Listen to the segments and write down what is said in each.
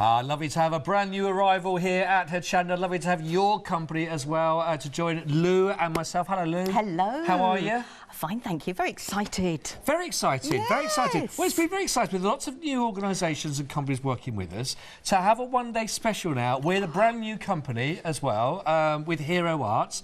Lovely to have a brand new arrival here at Hochanda. Lovely to have your company as well to join Lou and myself. Hello, Lou. Hello. How are you? Fine, thank you. Very excited. Very excited, yes. Very excited. Well, it's been very exciting with lots of new organisations and companies working with us to have a one-day special now. We're a brand new company as well with Hero Arts.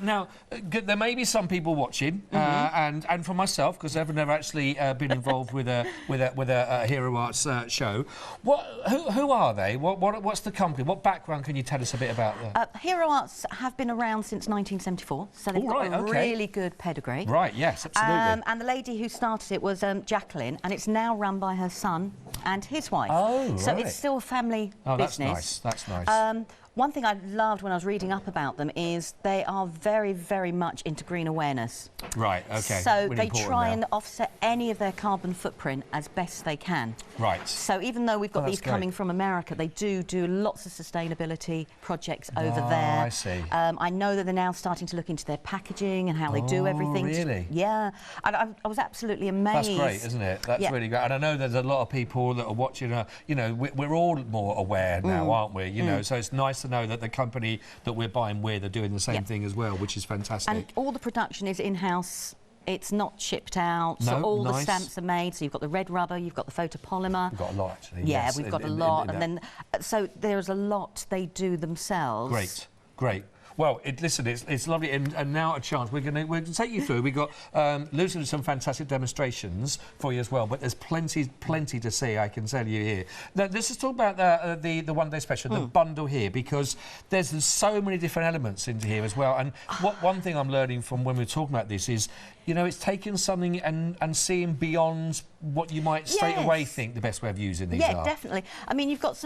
Now, there may be some people watching, and for myself, because I've never actually been involved with a Hero Arts show. Who are they? What's the company? What background can you tell us a bit about them? Hero Arts have been around since 1974, so they've got a really good pedigree. Right, yes, absolutely. And the lady who started it was Jacqueline, and it's now run by her son and his wife. Oh, right. So it's still a family business. That's nice, that's nice. One thing I loved when I was reading up about them is they are very, very much into green awareness. Right, OK. So really they try now. and offset any of their carbon footprint as best they can. Right. So even though we've got these coming from America, they do lots of sustainability projects over there. I see. I know that they're now starting to look into their packaging and how they do everything. Really? Yeah. I was absolutely amazed. That's great, isn't it? That's really great. And I know there's a lot of people that are watching, you know, we're all more aware now, aren't we? You know, so it's nice to know that the company that we're buying with are doing the same thing as well, which is fantastic. And all the production is in-house. It's not shipped out, so all the stamps are made. So you've got the red rubber, you've got the photopolymer. We've got a lot, actually. Yeah, yes, we've got a lot, and then so there's a lot they do themselves. Great, great. Well, listen, it's lovely, and now a chance. We're going to take you through. We've got Lou's going to do some fantastic demonstrations for you as well, but there's plenty to see, I can tell you here. Now, let's just talk about the one-day special, the bundle here, because there's so many different elements into here as well. And one thing I'm learning from when we're talking about this is, you know, it's taking something and seeing beyond what you might straight away think the best way of using these are. Yeah, definitely. I mean, you've got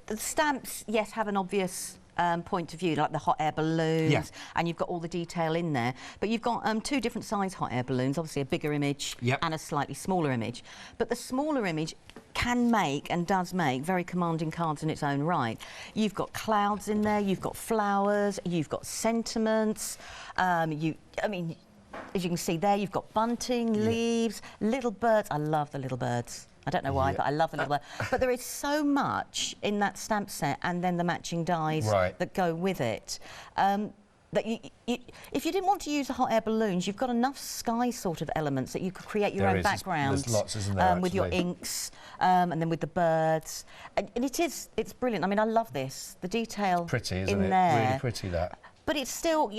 the stamps, yes, have an obvious point of view, like the hot air balloons, and you've got all the detail in there. But you've got two different size hot air balloons, obviously a bigger image and a slightly smaller image. But the smaller image can make and does make very commanding cards in its own right. You've got clouds in there, you've got flowers, you've got sentiments. I mean, as you can see there, you've got bunting, leaves, little birds. I love the little birds. I don't know why, but I love the little bird. But there is so much in that stamp set, and then the matching dies that go with it. That if you didn't want to use the hot air balloons, you've got enough sky sort of elements that you could create your own backgrounds. There's lots, isn't there, with your inks, and then with the birds. And it's brilliant. I mean, I love this. The detail pretty, isn't in it? there. Really pretty, that. But it's still...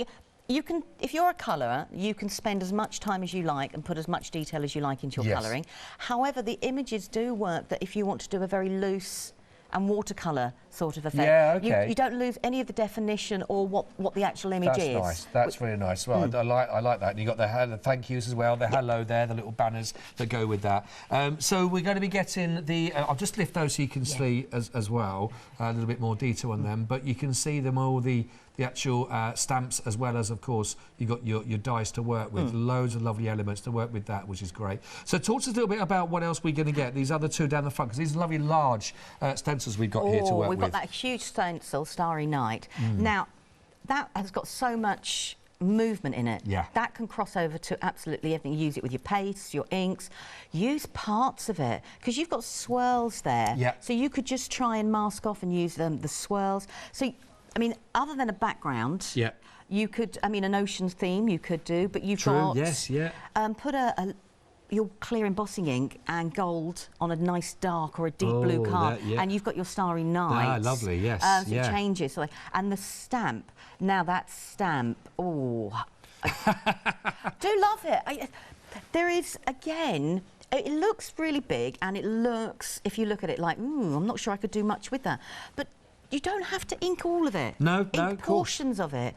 You can, if you're a colourer, you can spend as much time as you like and put as much detail as you like into your colouring. However, the images do work that if you want to do a very loose and watercolour sort of effect, you don't lose any of the definition or what the actual image is. That's nice. That's really nice. Well, I like that. And you've got the thank yous as well, the hello there, the little banners that go with that. So we're going to be getting the... I'll just lift those so you can see as well, a little bit more detail on them. But you can see them all, the actual stamps, as well as, of course, you've got your dies to work with. Loads of lovely elements to work with that, which is great. So talk to us a little bit about what else we're going to get. These other two down the front, because these are lovely large stencils we've got here to work with. We've got that huge stencil, Starry Night. Now, that has got so much movement in it. That can cross over to absolutely everything. You use it with your pastes, your inks. Use parts of it, because you've got swirls there. So you could just try and mask off and use the swirls. So, I mean, other than a background, you could, I mean, an ocean theme you could do, but you've got... put your clear embossing ink and gold on a nice dark or a deep blue card, and you've got your Starry Night. Lovely, yes. So it changes. So and the stamp, now that stamp, I do love it. There is, again... It looks really big, and it looks, if you look at it, like, I'm not sure I could do much with that. But you don't have to ink all of it. Ink portions of it.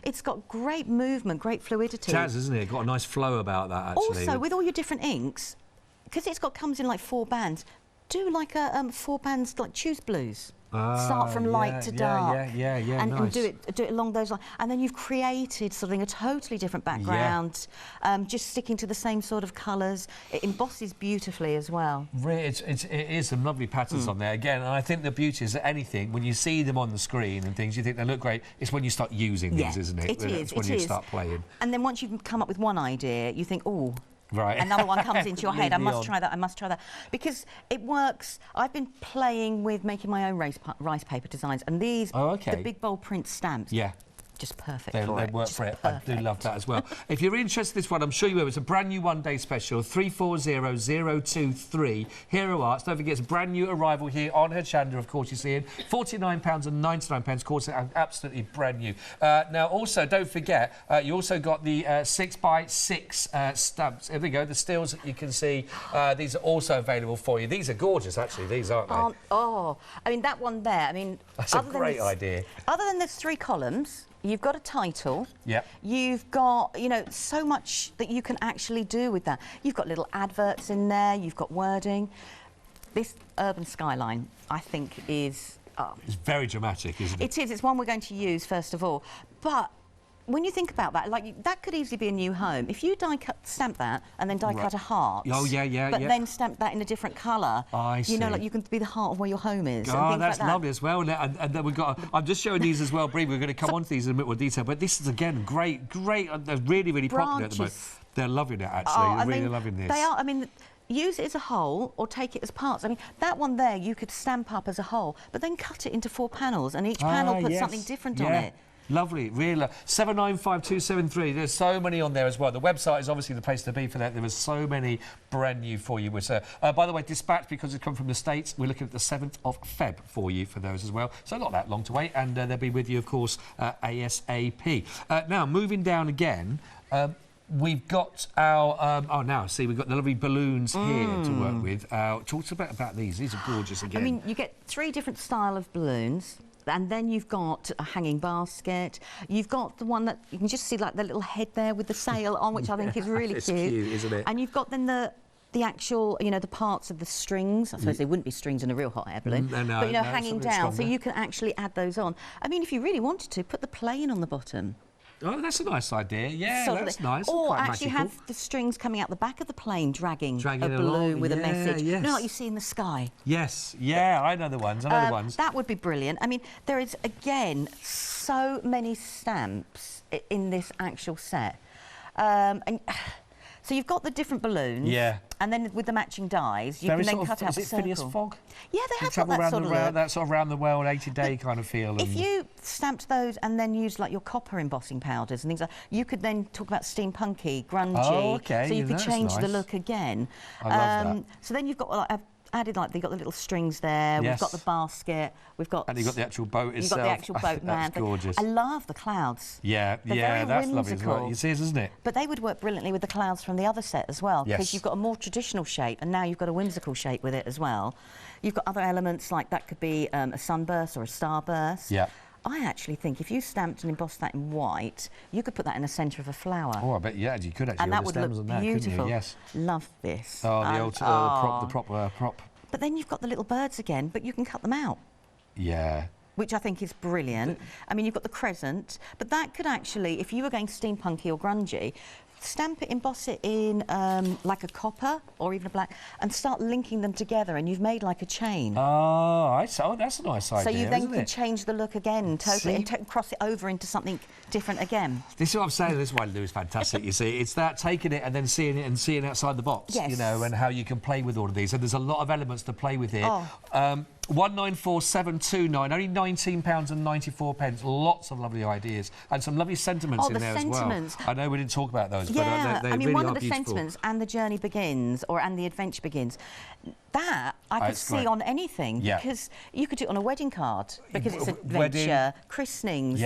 It's got great movement, great fluidity. Jazz, isn't it? Got a nice flow about that, actually. Also, with all your different inks, because comes in like 4 bands, do like a 4 bands, like choose blues. Start from light to dark, and nice. do it along those lines, and then you've created something a totally different background, just sticking to the same sort of colours. It embosses beautifully as well. It is some lovely patterns on there again, and I think the beauty is that anything, when you see them on the screen and things, you think they look great. It's when you start using these, isn't it? It is. It's when you start playing. And then once you've come up with one idea, you think, oh. Right. Another one comes into your head. I Lead me must on. try that. I must try that because it works. I've been playing with making my own rice paper designs, and these, the big bold print stamps. Yeah. Just perfect They for it. work Just for it. perfect. I do love that as well. If you're interested in this one, I'm sure you will. It's a brand new one-day special, 340023 Hero Arts. Don't forget, it's a brand new arrival here on Hochanda, of course, you're seeing. £49.99, of course, absolutely brand new. Now, also, don't forget, you also got the 6x6 stamps. Here we go, the stills that you can see. These are also available for you. These are gorgeous, actually, these, aren't they? Oh, I mean, that one there, I mean... That's a great idea. Other than there's 3 columns, you've got a title. Yeah. You've got, you know, so much that you can actually do with that. You've got little adverts in there. You've got wording. This urban skyline, I think, is... It's very dramatic, isn't it? It is. It's one we're going to use, first of all. But when you think about that, like, that could easily be a new home. If you stamp that and then die-cut a heart... Oh, yeah, but then stamp that in a different colour... I see. You know, like, you can be the heart of where your home is. Oh, and that's like that. lovely as well. And then we've got... I'm just showing these as well, Bree. We're going to come on to these in a bit more detail. But this is, again, great. They're really, really popular at the moment. They're loving it, actually. They're really loving this. They are. I mean... Use it as a whole or take it as parts. I mean, that one there you could stamp up as a whole, but then cut it into 4 panels, and each panel puts something different on it. Lovely, really. 795273. There's so many on there as well. The website is obviously the place to be for that. There was so many brand new for you. By the way, dispatch, because it's come from the States, we're looking at the 7th of Feb for you for those as well. So not that long to wait, and they'll be with you, of course, ASAP. Now, moving down again... we've got our... we've got the lovely balloons here to work with. Talk about these. These are gorgeous again. I mean, you get 3 different style of balloons. And then you've got a hanging basket. You've got the one that you can just see, like, the little head there with the sail on, which I think is really it's cute, isn't it? And you've got then the actual, you know, the parts of the strings. I suppose they wouldn't be strings in a real hot air balloon. No, but, you know, no, hanging down. So you can actually add those on. I mean, if you really wanted to, put the plane on the bottom. Oh, that's a nice idea. Yeah, that's nice. Or quite actually magical. have the strings coming out the back of the plane dragging a balloon along. with a message. Yes. You know, like you see in the sky. Yes, yeah, I know the ones. That would be brilliant. I mean, there is, again, so many stamps in this actual set. So you've got the different balloons. Yeah. And then with the matching dies, you can then cut out the circle. Phileas Fogg? Yeah, they have got that sort of look. That sort of round the world, 80-day kind of feel. If you stamped those and then used, like, your copper embossing powders and things like that, you could then talk about steampunky, grungy. Oh, OK. So you could change the nice. look again. I love that. So then you've got, like, added, like, you've got the little strings there. Yes. We've got the basket. We've got... And you've got the actual boat itself. You've got the actual boat, man. That's gorgeous. I love the clouds. Yeah, They're very that's lovely as whimsical. well. You see it, isn't it? But they would work brilliantly with the clouds from the other set as well, because Yes. you've got a more traditional shape, and now you've got a whimsical shape with it as well. You've got other elements, like that could be a sunburst or a starburst. Yeah. I actually think if you stamped and embossed that in white, you could put that in the centre of a flower. Oh, I bet, you could actually. And that with would the stems look and that, couldn't beautiful. you? Yes. Love this. Oh, the prop. But then you've got the little birds again, but you can cut them out. Yeah. Which I think is brilliant. I mean, you've got the crescent, but that could actually, if you were going steampunky or grungy, stamp it, emboss it in like a copper or even a black, and start linking them together, and you've made like a chain. Oh, that's a nice idea. So you then isn't can it? change the look again totally and cross it over into something different again. This is what I'm saying. This is why Lou is fantastic. You see, it's that taking it and then seeing it outside the box. Yes. You know, and how you can play with all of these. And there's a lot of elements to play with here. Oh. 194729, only £19.94. Lots of lovely ideas and some lovely sentiments in there as well. I know we didn't talk about those, yeah, but they I mean, really one are of the beautiful. sentiments, and the journey begins, and the adventure begins. That I could see on anything, because you could do it on a wedding card, because it's adventure, christenings,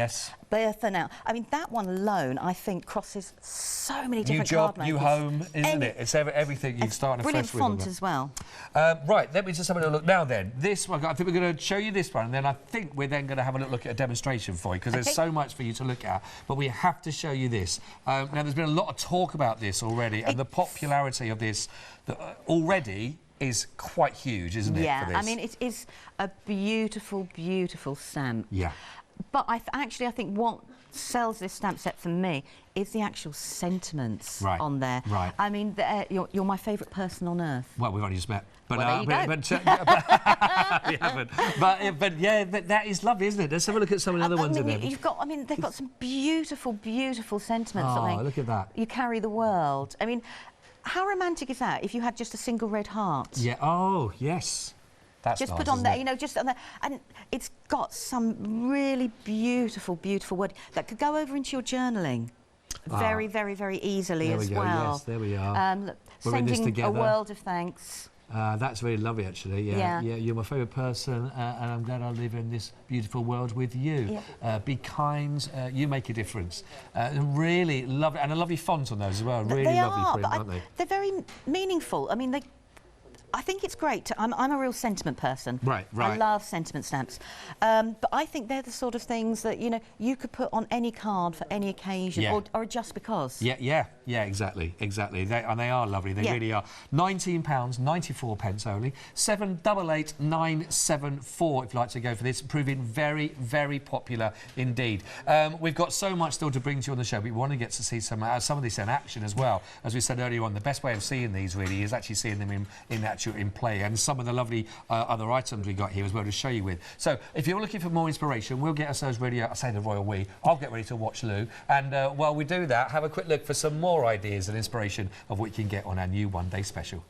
birth and out. I mean, that one alone, I think, crosses so many different card makers. New home, isn't it? It's everything you start afresh with. Brilliant font as well. Right, let me just have a little look. Now then, this one, I think we're going to show you this one, and then I think we're then going to have a little look at a demonstration for you, because there's so much for you to look at, but we have to show you this. Now, there's been a lot of talk about this already, and the popularity of this already is quite huge, isn't it? Yeah, for this? I mean, it is a beautiful, beautiful stamp. Yeah. But I think what sells this stamp set for me is the actual sentiments on there. Right. I mean, you're my favourite person on earth. Well, we've only just met. But, well, there you go. we haven't. But yeah, that is lovely, isn't it? Let's have a look at some of the other ones in there. They've got some beautiful, beautiful sentiments. Oh, look at that. You carry the world. I mean, how romantic is that if you had just a single red heart? Yeah, oh, yes. That's just nice, put on isn't there, it? you know, just on there. And it's got some really beautiful, beautiful word that could go over into your journaling very, very, very easily as well. Yes, there we are. Look, We're in this sending a together. world of thanks. That's really lovely, actually. Yeah, you're my favourite person, and I'm glad I live in this beautiful world with you. Yeah. Be kind. You make a difference. Really lovely, and I love your fonts on those as well. Really lovely print, aren't they? They're very meaningful. I mean, I think it's great. I'm a real sentiment person. Right. I love sentiment stamps. But I think they're the sort of things that, you know, you could put on any card for any occasion, or just because. Yeah, exactly. They are lovely. They really are. £19.94 only. 788974 if you'd like to go for this. Proving very, very popular indeed. We've got so much still to bring to you on the show, but we want to get to see some of this in action as well. As we said earlier on, the best way of seeing these really is actually seeing them in play, and some of the lovely other items we got here as well to show you with. So if you're looking for more inspiration, we'll get ourselves ready. I say the royal we. I'll get ready to watch Lou, and while we do that, have a quick look for some more ideas and inspiration of what you can get on our new one-day special.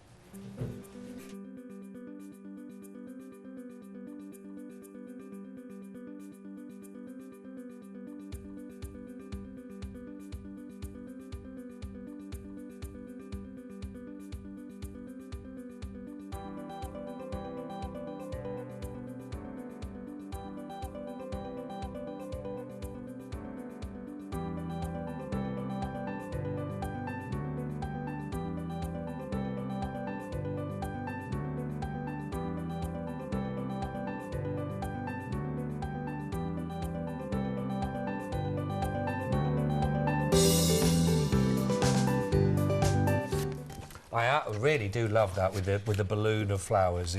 I really do love that with the balloon of flowers.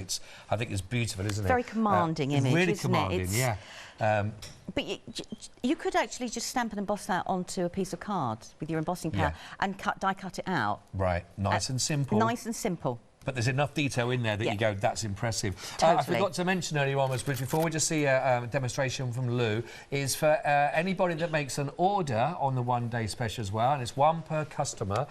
I think it's beautiful, isn't it? Very commanding image, really isn't commanding, it? yeah. But you could actually just stamp and emboss that onto a piece of card with your embossing power and die cut it out. Right, nice and simple. Nice and simple. But there's enough detail in there that you go, that's impressive. Totally. I forgot to mention earlier on, before we just see a demonstration from Lou, is for anybody that makes an order on the one-day special as well, and it's one per customer,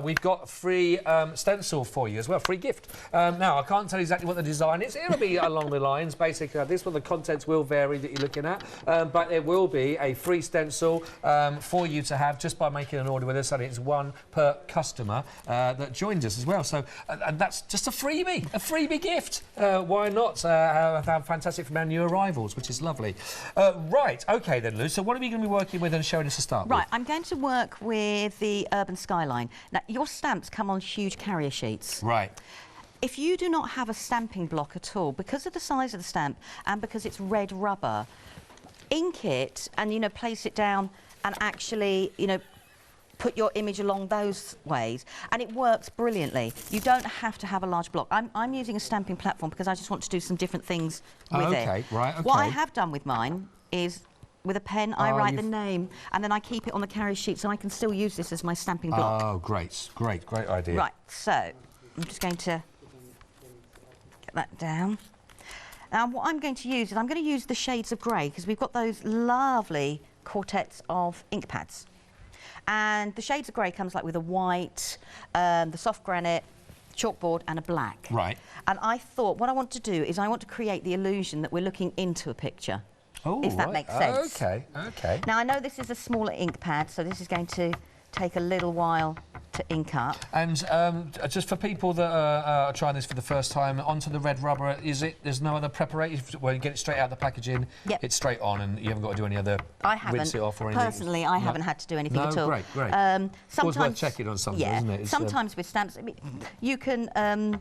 we've got a free stencil for you as well, free gift. Now, I can't tell you exactly what the design is. It'll be along the lines, basically, this one, the contents will vary that you're looking at, but there will be a free stencil for you to have just by making an order with us, and it's one per customer that joins us as well. So, and that's just a freebie gift. Why not have fantastic from our new arrivals, which is lovely. Right, OK then, Lou, so what are we going to be working with and showing us to start with? Right, I'm going to work with the urban skyline. Now, your stamps come on huge carrier sheets. Right. If you do not have a stamping block at all, because of the size of the stamp and because it's red rubber, ink it and, you know, place it down and actually, you know, put your image along those ways, and it works brilliantly. You don't have to have a large block. I'm using a stamping platform because I just want to do some different things with it. OK, right, OK. What I have done with mine is, with a pen, I write the name, and then I keep it on the carrier sheet, so I can still use this as my stamping block. Oh, great idea. Right, so I'm just going to get that down. Now, what I'm going to use is I'm going to use the shades of grey, because we've got those lovely quartets of ink pads. And the shades of grey comes like with a white, the soft granite, chalkboard and a black. Right. And I thought what I want to do is I want to create the illusion that we're looking into a picture, if that makes sense. OK. Now, I know this is a smaller ink pad, so this is going to take a little while to ink up. And just for people that are trying this for the first time, onto the red rubber, there's no other preparation? Well, you get it straight out of the packaging, it's straight on, and you haven't got to do any other rinse it off or anything? Personally, I haven't had to do anything at all. Great. Sometimes, always worth checking on something, isn't it? Sometimes with stamps, I mean, you can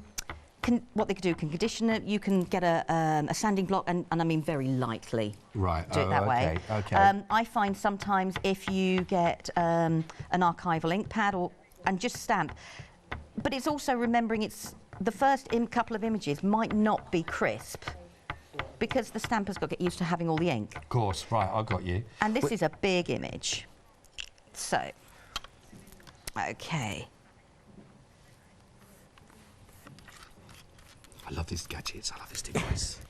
what they can do, can condition it. You can get a sanding block, and I mean very lightly. Right. Do it that way. OK. I find sometimes if you get an archival ink pad and just stamp, but it's also remembering it's the first couple of images might not be crisp, because the stamper's got to get used to having all the ink. Of course. Right. I got you. And this is a big image, so OK. I love these gadgets. I love this device.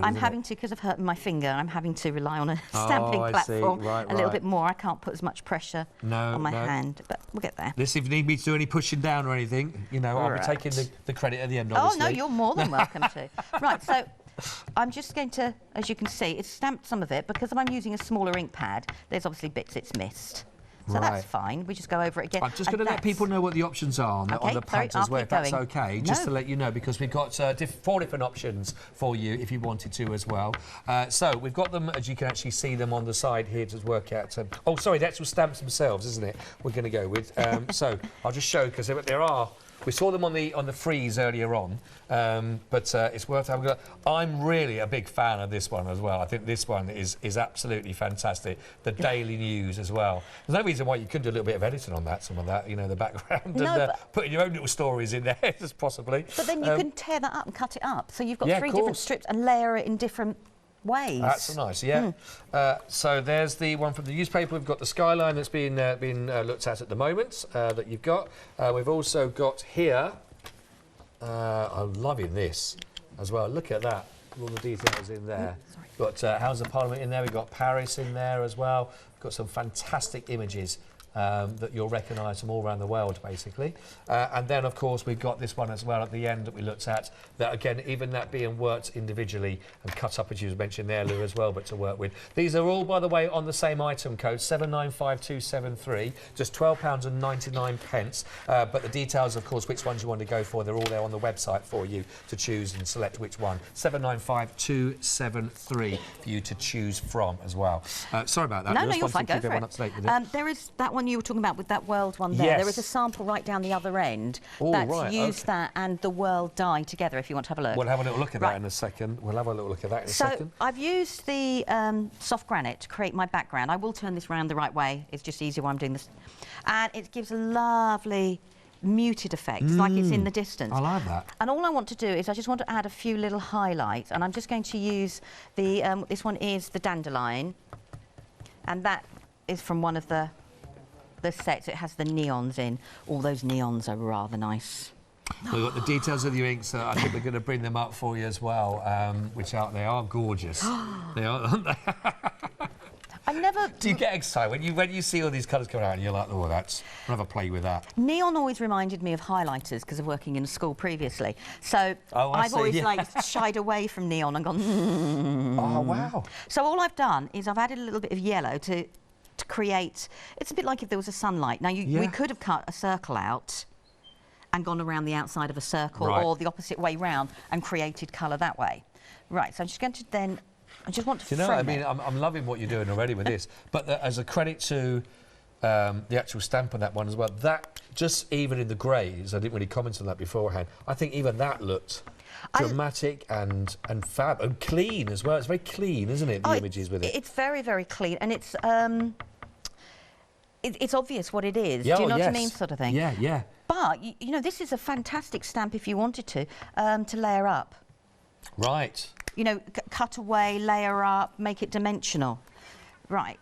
I'm having to, because I've hurt my finger, I'm having to rely on a stamping platform a little bit more. I can't put as much pressure on my hand, but we'll get there. This, if you need me to do any pushing down or anything, you know, I'll be taking the credit at the end, obviously. Oh, no, you're more than welcome to. Right, so I'm just going to, as you can see, it's stamped some of it. Because I'm using a smaller ink pad, there's obviously bits it's missed. So that's fine. We just go over it again. I'm just going to let people know what the options are on the pads as well, if that's okay. Just to let you know, because we've got 4 different options for you if you wanted to as well. So we've got them, as you can actually see them on the side here to work out. Oh, sorry, the actual stamps themselves, isn't it? We're going to go with. So I'll just show, because there are. We saw them on the freeze earlier on, but it's worth having a look. I'm really a big fan of this one as well. I think this one is absolutely fantastic. The daily news as well. There's no reason why you couldn't do a little bit of editing on that, some of that, you know, the background, and putting your own little stories in there, just possibly. But then you can tear that up and cut it up. So you've got 3 different strips and layer it in different ways. That's nice, yeah. So there's the one from the newspaper. We've got the skyline that's been looked at the moment that you've got. We've also got here, I'm loving this as well. Look at that, all the details in there. Got House of Parliament in there. We've got Paris in there as well. We've got some fantastic images that you'll recognise from all around the world, basically. And then, of course, we've got this one as well at the end that we looked at, that, again, even that being worked individually and cut up, as you mentioned there, Lou, as well, but to work with. These are all, by the way, on the same item code, 795273, just £12.99. But the details, of course, which ones you want to go for, they're all there on the website for you to choose and select which one. 795273 for you to choose from as well. Sorry about that. No, you're fine, go for it. There is that one you were talking about with that world one there. Yes. There is a sample right down the other end that's used that and the world die together, if you want to have a look. We'll have a little look at that in a second. We'll have a little look at that in a second. So I've used the soft granite to create my background. I will turn this round the right way. It's just easier when I'm doing this. And it gives a lovely muted effect, like it's in the distance. I like that. And all I want to do is I just want to add a few little highlights, and I'm just going to use the, this one is the dandelion, and that is from one of the sets. It has the neons in. All those neons are rather nice. We've got the details of your inks. I think we're going to bring them up for you as well, which they are gorgeous. They are, aren't they? Do you get excited when you see all these colours coming out and you're like, oh, I'll have a play with that? Neon always reminded me of highlighters because of working in a school previously. So I've always shied away from neon and gone, Oh, wow. So all I've done is I've added a little bit of yellow to create, it's a bit like if there was a sunlight. Now, we could have cut a circle out and gone around the outside of a circle or the opposite way round and created colour that way. Right, so I'm just going to then, I just want to frame I mean, I'm loving what you're doing already with this, but as a credit to the actual stamp on that one as well, that, just even in the greys, I didn't really comment on that beforehand, I think even that looked dramatic and fab and clean as well. It's very clean, isn't it, the images with it? It's very, very clean, and it's obvious what it is. Yeah, do you know what I mean, sort of thing? Yeah, yeah. But, you know, this is a fantastic stamp if you wanted to layer up. Right. You know, cut away, layer up, make it dimensional. Right.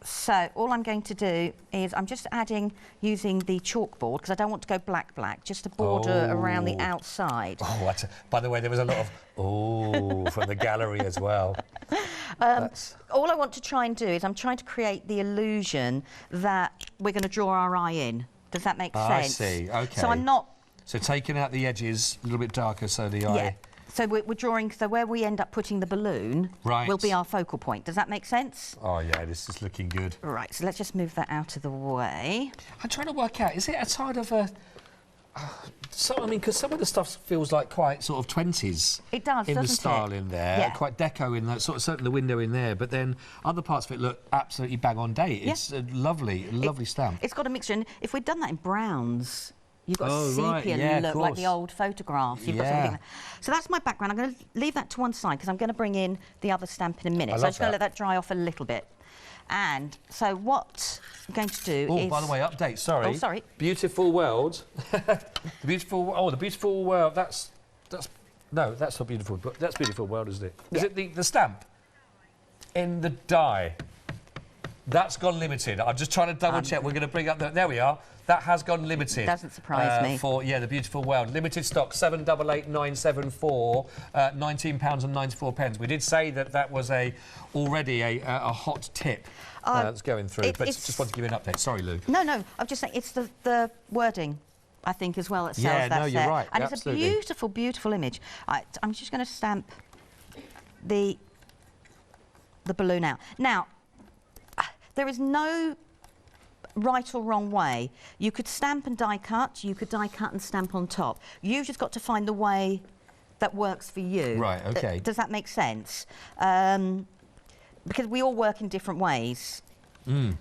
So all I'm going to do is I'm just adding, using the chalkboard, because I don't want to go black, just a border around the outside. Oh, by the way, there was a lot of from the gallery as well. All I want to try and do is I'm trying to create the illusion that we're going to draw our eye in. Does that make sense? I see, OK. So I'm not... So taking out the edges, a little bit darker so the eye... Yeah. So we're drawing, so where we end up putting the balloon will be our focal point. Does that make sense? Oh, yeah, this is looking good. Right, so let's just move that out of the way. I'm trying to work out, is it a side of a... I mean, because some of the stuff feels like quite sort of 20s. It does, in doesn't the style it? In there, yeah. Quite deco in that, sort of certainly the window in there, but then other parts of it look absolutely bang on date. It's a lovely stamp. It's got a mixture, and if we'd done that in browns, you've got a sepia look like the old photographs. You've got something. So that's my background. I'm going to leave that to one side because I'm going to bring in the other stamp in a minute. So I'm just going to let that dry off a little bit. And so what I'm going to do is... Oh, by the way, update, sorry. Oh, sorry. Beautiful world. the beautiful world, that's... No, that's not beautiful, but that's beautiful world, isn't it? Is it the stamp? In the die. That's gone limited. I'm just trying to double check. We're going to bring up the... There we are. That has gone limited. Doesn't surprise me. For, yeah, the beautiful world. Limited stock, 788974, £19.94. We did say that that was already a hot tip that's going through. But just want to give you an update. Sorry, Lou. No, I'm just saying it's the wording, I think, as well, that sells that set. you're right. And Absolutely. It's a beautiful, beautiful image. I'm just going to stamp the balloon out. Now, there is no right or wrong way. You could stamp and die cut, you could die cut and stamp on top. You've just got to find the way that works for you. Right, OK. Does that make sense? Because we all work in different ways.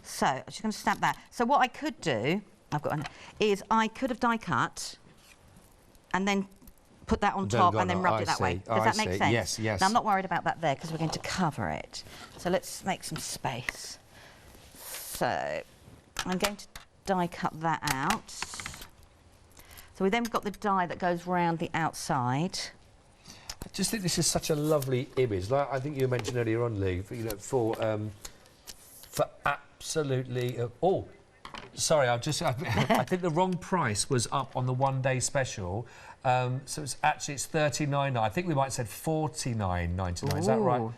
So I'm just going to stamp that. So what I could do, is I could have die cut and then put that on top and then rubbed it that way. Does that make sense? Yes, yes. Now, I'm not worried about that there because we're going to cover it. So let's make some space. So I'm going to die cut that out. So we then got the die that goes round the outside. I just think this is such a lovely image. Like I think you mentioned earlier on, Lee, for absolutely... sorry, I think the wrong price was up on the one-day special. So it's £39.99. I think we might have said £49.99. Is that right?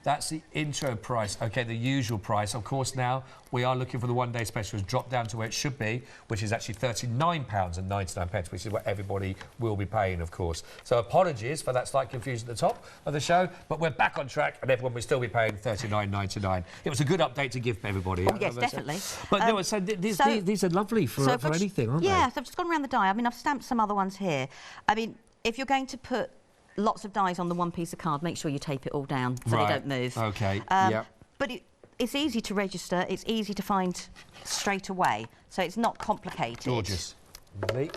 That's the intro price. OK, the usual price. Of course, now we are looking for the one-day specials dropped down to where it should be, which is actually £39.99, which is what everybody will be paying, of course. So apologies for that slight confusion at the top of the show, but we're back on track, and everyone will still be paying £39.99. It was a good update to give everybody. Oh, yes, definitely. But no, so these are lovely for anything, aren't they? Yeah, so I've just gone around the die. I mean, I've stamped some other ones here. I mean, if you're going to put lots of dies on the one piece of card, make sure you tape it all down so they don't move. OK, yeah. But it's easy to register, it's easy to find straight away, so it's not complicated. Gorgeous. Lovely.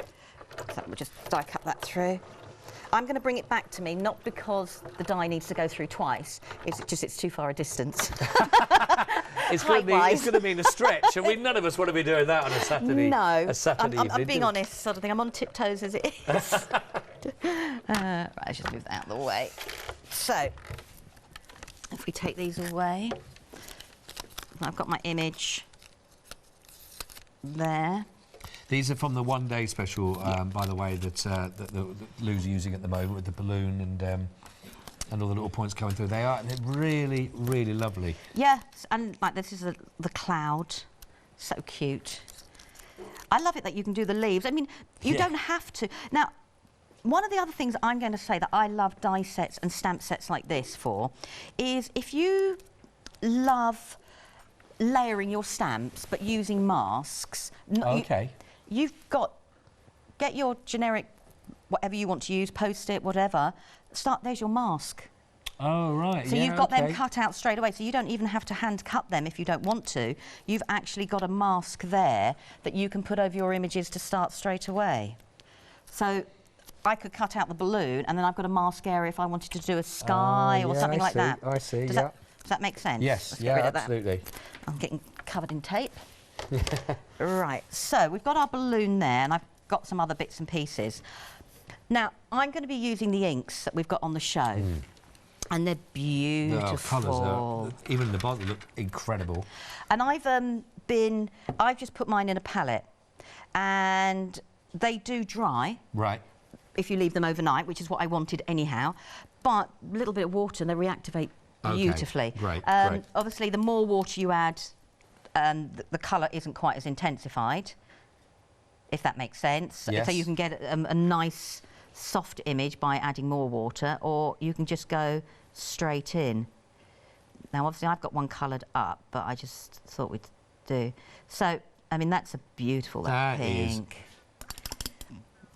So we'll just die cut that through. I'm going to bring it back to me, not because the die needs to go through twice, it's just it's too far a distance. It's going to mean a stretch, and none of us want to be doing that on a Saturday. No, a Saturday evening, I'm being honest, sort of thing. I'm on tiptoes as it is. Right, let's just move that out of the way. So, if we take these away, I've got my image there. These are from the one-day special, by the way, that Lou's using at the moment with the balloon and all the little points coming through. They're really, really lovely. Yeah, and like this is the cloud, so cute. I love it that you can do the leaves. I mean, you don't have to. Now, one of the other things I'm going to say that I love die sets and stamp sets like this for is if you love layering your stamps but using masks. OK. You've got, get your generic, whatever you want to use, Post-it, whatever, there's your mask. Oh, right, So you've got them cut out straight away, so you don't even have to hand cut them if you don't want to. You've actually got a mask there that you can put over your images to start straight away. So I could cut out the balloon and then I've got a mask area if I wanted to do a sky or something like that. I see, Does that make sense? Yes, yeah, absolutely. I'm getting covered in tape. Right, so we've got our balloon there and I've got some other bits and pieces. Now, I'm going to be using the inks that we've got on the show. And they're beautiful. The colours, even in the bottle, look incredible. And I've just put mine in a palette. And they do dry. Right. If you leave them overnight, which is what I wanted anyhow. But a little bit of water and they reactivate beautifully. Great, great. Obviously, the more water you add, the colour isn't quite as intensified, if that makes sense. Yes. So you can get a nice soft image by adding more water, or you can just go straight in. Now, obviously, I've got one coloured up, but I just thought we'd do. So, I mean, that's a beautiful pink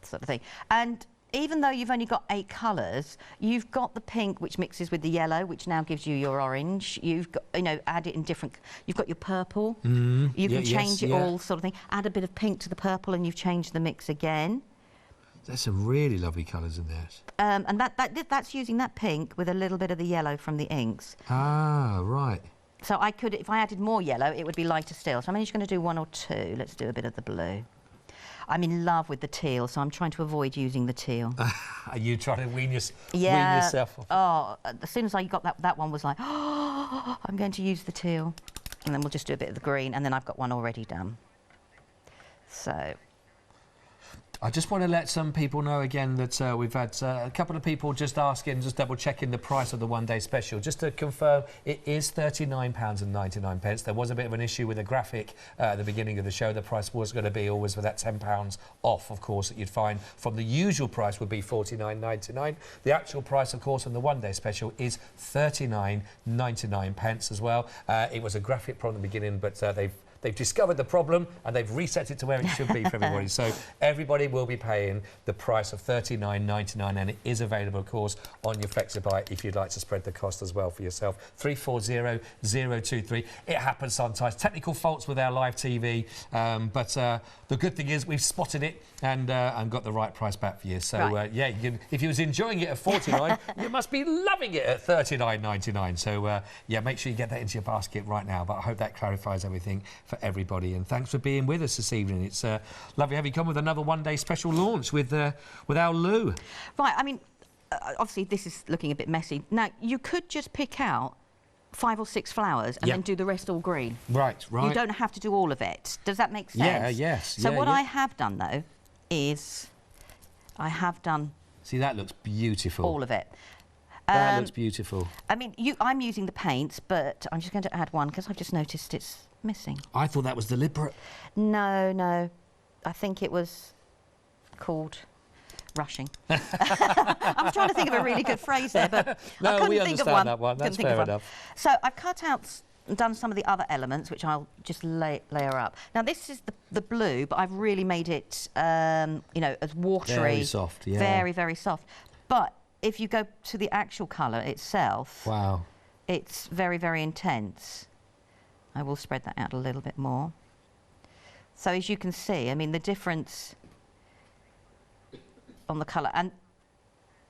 sort of thing. And even though you've only got 8 colours, you've got the pink, which mixes with the yellow, which now gives you your orange. You've got, add it in different... You've got your purple. You can change it all sort of thing. Add a bit of pink to the purple and you've changed the mix again. There's some really lovely colours in there. And that's using that pink with a little bit of the yellow from the inks. Ah, right. So I could, if I added more yellow, it would be lighter still. So I'm just going to do 1 or 2. Let's do a bit of the blue. I'm in love with the teal, so I'm trying to avoid using the teal. Are you trying to wean yourself off? Oh, as soon as I got that one was like, oh, I'm going to use the teal. And then we'll just do a bit of the green, and then I've got one already done. So I just want to let some people know again that we've had a couple of people just asking, just double checking the price of the one-day special. Just to confirm, it is £39.99. There was a bit of an issue with the graphic at the beginning of the show. The price was going to be always for that £10 off, of course, that you'd find from the usual price would be £49.99. The actual price, of course, on the one-day special is £39.99 as well. It was a graphic problem at the beginning, but they've discovered the problem and they've reset it to where it should be for everybody. So everybody will be paying the price of £39.99, and it is available, of course, on your FlexiBuy if you'd like to spread the cost as well for yourself. 340023. It happens sometimes. Technical faults with our live TV, but the good thing is we've spotted it and got the right price back for you. So yeah, if you was enjoying it at $49, you must be loving it at $39.99. So yeah, make sure you get that into your basket right now. But I hope that clarifies everything for everybody, and thanks for being with us this evening. It's lovely to have you come with another one-day special launch with our Lou. Right, I mean, obviously this is looking a bit messy. Now, you could just pick out 5 or 6 flowers and then do the rest all green. Right. You don't have to do all of it. Does that make sense? Yeah, yes. So what I have done, though, is I have done... See, that looks beautiful. All of it. That looks beautiful. I mean, I'm using the paints, but I'm just going to add one because I've just noticed it's missing. I thought that was deliberate. No. I think it was called rushing. I'm trying to think of a really good phrase there, but no, I couldn't we think of understand one. that one. That's fair enough. So I've cut out and done some of the other elements, which I'll just layer up. Now this is the blue, but I've really made it, you know, as watery. Very soft, yeah. Very, very soft. But if you go to the actual colour itself, wow, it's very, very intense. I will spread that out a little bit more. So as you can see, I mean, the difference on the colour, and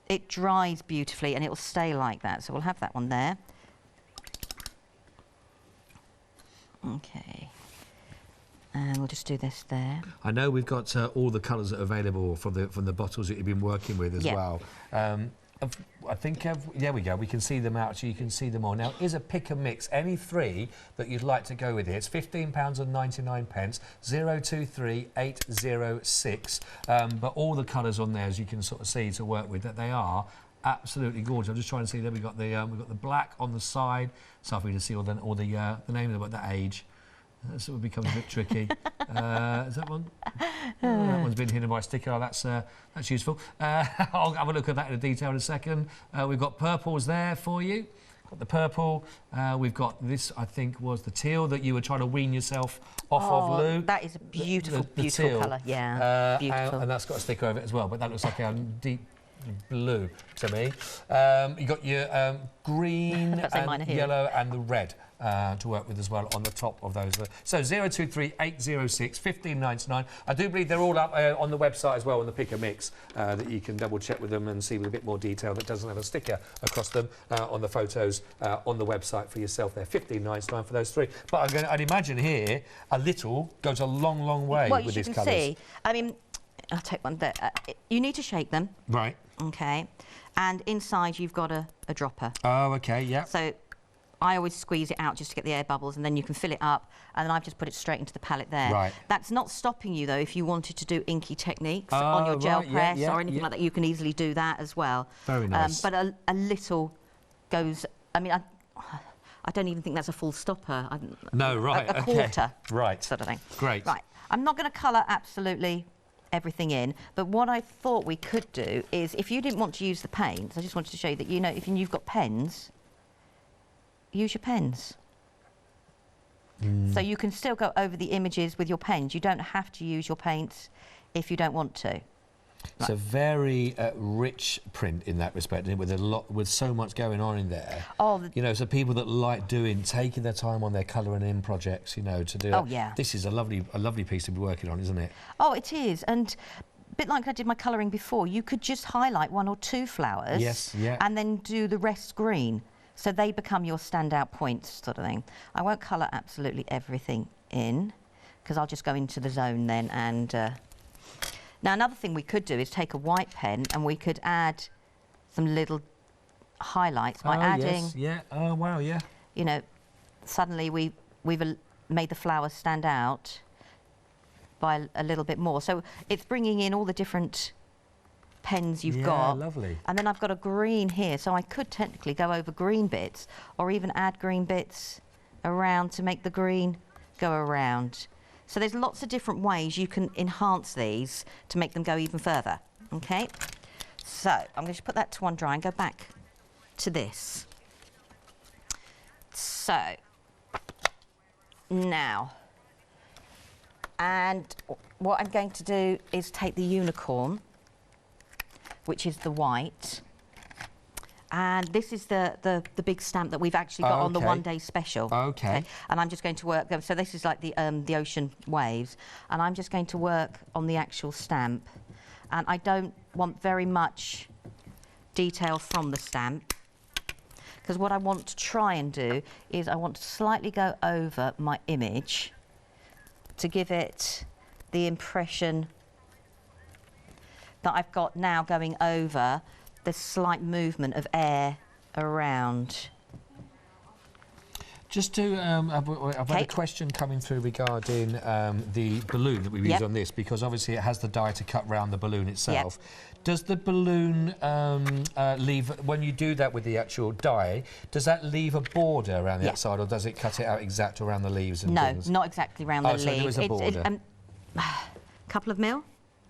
it dries beautifully and it will stay like that. So we'll have that one there. Okay. And we'll just do this there. I know we've got all the colours that are available from the bottles that you've been working with as well. I think, there we go, we can see them out, so you can see them all. Now, is a pick and mix, any 3 that you'd like to go with it. It's £15.99, 023806. But all the colours on there, as you can sort of see, to work with, that they are absolutely gorgeous. I'm just trying to see, there we've got the black on the side, so if we can see all the name of the age. That sort of becomes a bit tricky. Is that one? That one's been hidden by a sticker. Oh, that's useful. I'll have a look at that in detail in a second. We've got purples there for you. Got the purple. We've got this, I think, was the teal that you were trying to wean yourself off of, Lou. That is a beautiful, beautiful colour. Yeah, beautiful. And that's got a sticker over it as well, but that looks like a deep blue to me. You got your green and yellow and the red to work with as well on the top of those. So 023806 1599. I do believe they're all up on the website as well on the pick and mix that you can double check with them and see with a bit more detail that doesn't have a sticker across them on the photos on the website for yourself there. 1599 for those 3. But I'd imagine here a little goes a long, long way with these colours. See, I mean, I'll take one there. You need to shake them. Right. Okay. And inside you've got a dropper. Oh, okay, yeah. So I always squeeze it out just to get the air bubbles, and then you can fill it up, and then I've just put it straight into the palette there. Right. That's not stopping you, though, if you wanted to do inky techniques on your gel press or anything like that. You can easily do that as well. Very nice. But a little goes... I mean, I don't even think that's a full stopper. No, right, a quarter. Right. Sort of thing. Great. Right. I'm not going to colour absolutely everything in, but what I thought we could do is, if you didn't want to use the paints, I just wanted to show you that, you know, if you've got pens, use your pens. So you can still go over the images with your pens. You don't have to use your paints if you don't want to. It's a very rich print in that respect, with so much going on in there. Oh, you know, so people that like taking their time on their colouring in projects, you know, to do. Oh, yeah. This is a lovely piece to be working on, isn't it? Oh, it is, and a bit like I did my colouring before, you could just highlight 1 or 2 flowers. Yes, yeah. And then do the rest green, so they become your standout points, sort of thing. I won't colour absolutely everything in, because I'll just go into the zone then and. Now, another thing we could do is take a white pen and we could add some little highlights by adding... Yes, yeah. Oh, wow, yeah. You know, suddenly we we've made the flowers stand out by a little bit more. So it's bringing in all the different pens you've got. Yeah, lovely. And then I've got a green here, so I could technically go over green bits or even add green bits around to make the green go around. So there's lots of different ways you can enhance these to make them go even further. Okay, so I'm going to put that to one dry and go back to this. So now, and what I'm going to do is take the unicorn, which is the white, and this is the big stamp that we've actually got on the one-day special. Okay. And I'm just going to work, so this is like the ocean waves, and I'm just going to work on the actual stamp, and I don't want very much detail from the stamp, because what I want to try and do is I want to slightly go over my image to give it the impression that I've got now going over the slight movement of air around. Just to, I've had a question coming through regarding the balloon that we use on this, because obviously it has the die to cut round the balloon itself. Does the balloon leave, when you do that with the actual die, does that leave a border around the outside, or does it cut it out exact around the leaves and things? No, not exactly around the leaves. So there is a border. Couple of mil?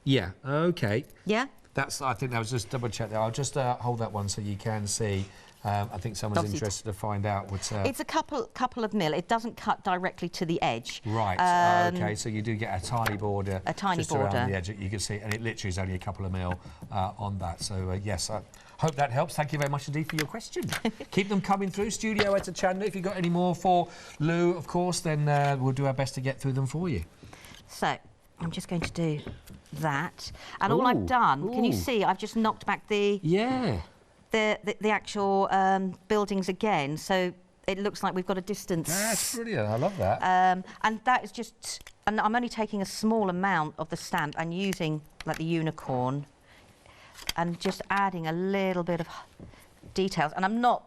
Yeah, okay. Yeah? That's, I think that was just double check there. I'll just hold that one so you can see. I think someone's interested to find out what... It's a couple of mil. It doesn't cut directly to the edge. Right, okay, so you do get a tiny border. A tiny just border. Around the edge, you can see, and it literally is only a couple of mil on that. So, yes, I hope that helps. Thank you very much indeed for your question. Keep them coming through. Studio@channel. If you've got any more for Lou, of course, then we'll do our best to get through them for you. So, I'm just going to do that. And all I've done, can you see, I've just knocked back the... Yeah. The actual buildings again, so it looks like we've got a distance. That's brilliant. I love that. And that is just, and I'm only taking a small amount of the stamp and using like the unicorn and just adding a little bit of details. And I'm not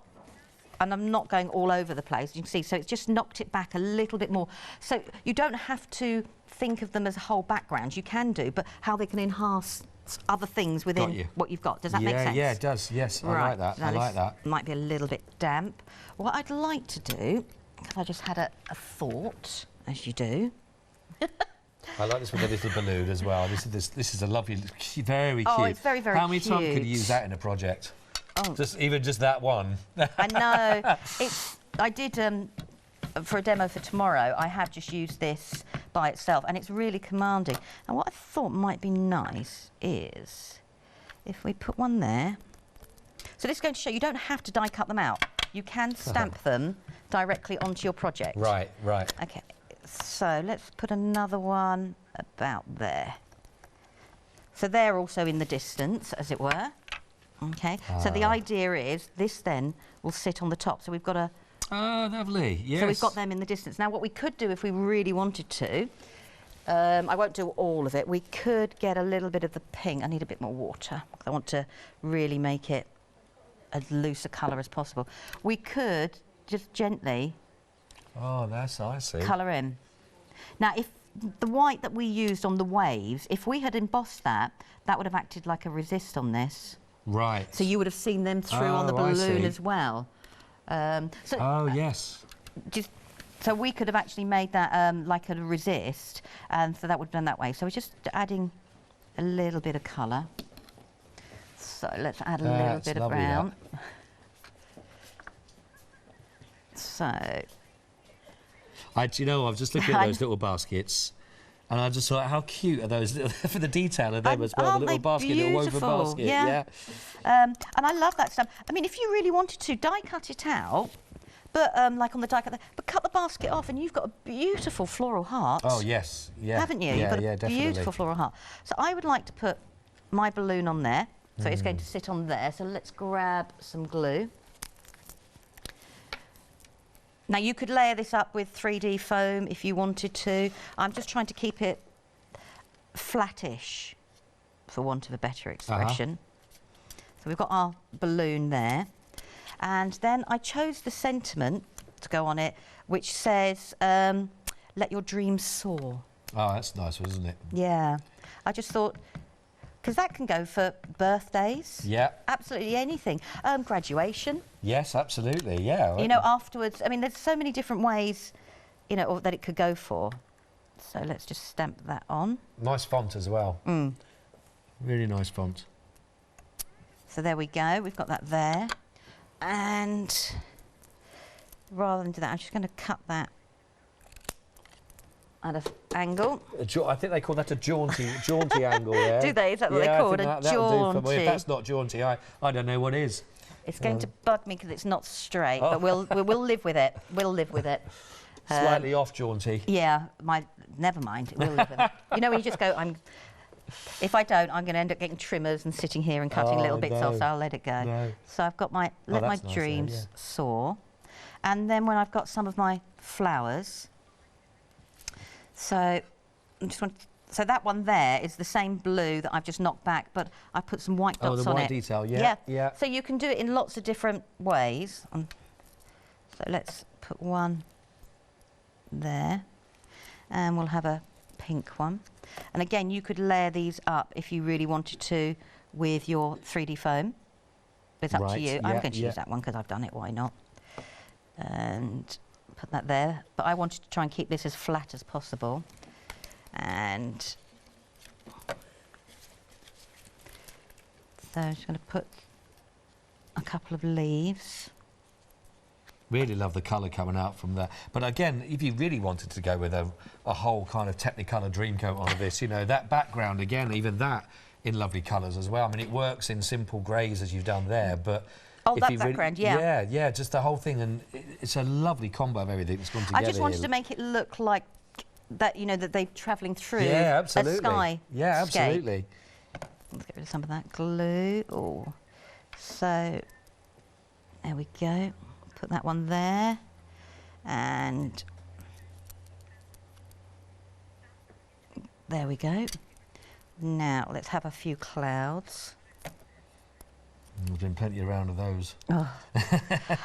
going all over the place, you can see, so it's just knocked it back a little bit more. So you don't have to think of them as a whole background. You can do, but how they can enhance other things within what you've got. Does that make sense? Yeah, it does. Yes, I like that. I like that. Might be a little bit damp. What I'd like to do, because I just had a thought, as you do. I like this with the little balloon as well. This is a lovely, very cute. Oh, it's very, very cute. How many times could you use that in a project? Oh. Even just that one. I know. I did for a demo for tomorrow. I have just used this by itself, and it's really commanding. And what I thought might be nice is if we put one there. So this is going to show you don't have to die cut them out. You can stamp them directly onto your project. Right, right. Okay, so let's put another one about there. So they're also in the distance, as it were. Okay, so the idea is this then will sit on the top. So we've got a... Oh, lovely, yes. So we've got them in the distance. Now, what we could do if we really wanted to, I won't do all of it, we could get a little bit of the pink. I need a bit more water. I want to really make it as loose a colour as possible. We could just gently... Oh, that's I see. ...colour in. Now, if the white that we used on the waves, if we had embossed that, that would have acted like a resist on this. Right. So you would have seen them through on the balloon as well. Yes. So we could have actually made that like a resist, and so that would have done that way. So we're just adding a little bit of colour. So let's add a little bit of brown. So. You know, I was just looking at those little baskets, and I just thought, how cute are those for the detail of them as well. The little basket, little woven basket. Yeah. And I love that stuff. I mean, if you really wanted to, die cut it out, but like on the die cut, but cut the basket off, and you've got a beautiful floral heart. Oh yes, yeah. Haven't you? Yeah, you've got a beautiful floral heart. So I would like to put my balloon on there. So it's going to sit on there. So let's grab some glue. Now, you could layer this up with 3D foam if you wanted to. I'm just trying to keep it flattish, for want of a better expression. So we've got our balloon there. And then I chose the sentiment to go on it, which says, let your dreams soar. Oh, that's nice, isn't it? Yeah. I just thought, because that can go for birthdays. Yeah. Absolutely anything. Graduation. Yes, absolutely, yeah. You know, afterwards, I mean, there's so many different ways, you know, that it could go for. So let's just stamp that on. Nice font as well. Really nice font. So there we go, we've got that there. And rather than do that, I'm just going to cut that at an angle. I think they call that a jaunty angle there. Do they? Is that what they call it? A jaunty? If that's not jaunty, I don't know what is. It's going to bug me because it's not straight, but we'll live with it. We'll live with it. Slightly off jaunty. Yeah, never mind. We'll live with it. You know, when you just go, if I don't, I'm going to end up getting trimmers and sitting here and cutting little bits off, so I'll let it go. No. So I've got my dreams soar. And then when I've got some of my flowers, so that one there is the same blue that I've just knocked back, but I put some white dots on it. Oh, the white detail, yeah. Yeah. So you can do it in lots of different ways. So let's put one there, and we'll have a pink one. And again, you could layer these up if you really wanted to with your 3D foam. It's up to you. I'm going to use that one because I've done it, why not? And put that there. But I wanted to try and keep this as flat as possible. And so I'm just going to put a couple of leaves. Really love the colour coming out from there. But again, if you really wanted to go with a whole kind of Technicolor Dreamcoat on this, you know, that background, again, even that in lovely colours as well. I mean, it works in simple greys as you've done there, but... Oh, that background, yeah. Yeah, just the whole thing, and it's a lovely combo of everything that's gone together. I just wanted to make it look like that, you know, that they're travelling through a sky. Yeah, absolutely. Let's get rid of some of that glue. Oh, so there we go. Put that one there, and there we go. Now let's have a few clouds. There's been plenty around of those. Oh.